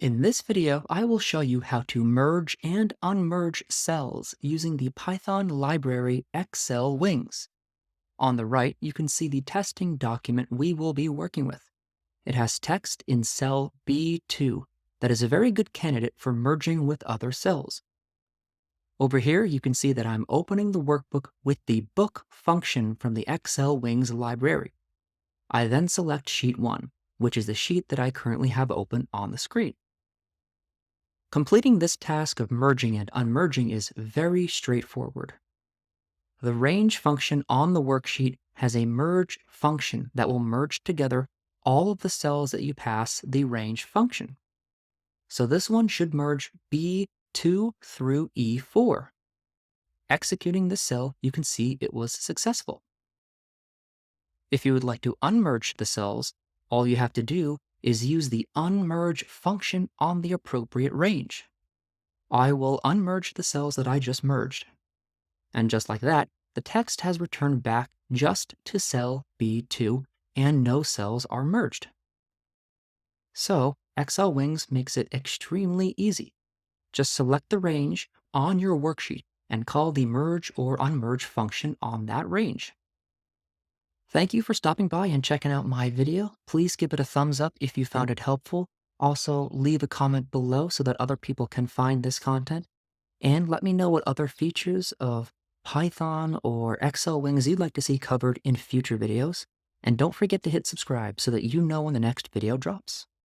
In this video, I will show you how to merge and unmerge cells using the Python library xlwings. On the right, you can see the testing document we will be working with. It has text in cell B2 that is a very good candidate for merging with other cells. Over here, you can see that I'm opening the workbook with the book function from the xlwings library. I then select sheet 1, which is the sheet that I currently have open on the screen. Completing this task of merging and unmerging is very straightforward. The range function on the worksheet has a merge function that will merge together all of the cells that you pass the range function. So this one should merge B2 through E4. Executing this cell, you can see it was successful. If you would like to unmerge the cells, all you have to do is use the unmerge function on the appropriate range. I will unmerge the cells that I just merged. And just like that, the text has returned back just to cell B2 and no cells are merged. So xlwings makes it extremely easy. Just select the range on your worksheet and call the merge or unmerge function on that range. Thank you for stopping by and checking out my video. Please give it a thumbs up if you found it helpful. Also, leave a comment below so that other people can find this content. And let me know what other features of Python or xlwings you'd like to see covered in future videos. And don't forget to hit subscribe so that you know when the next video drops.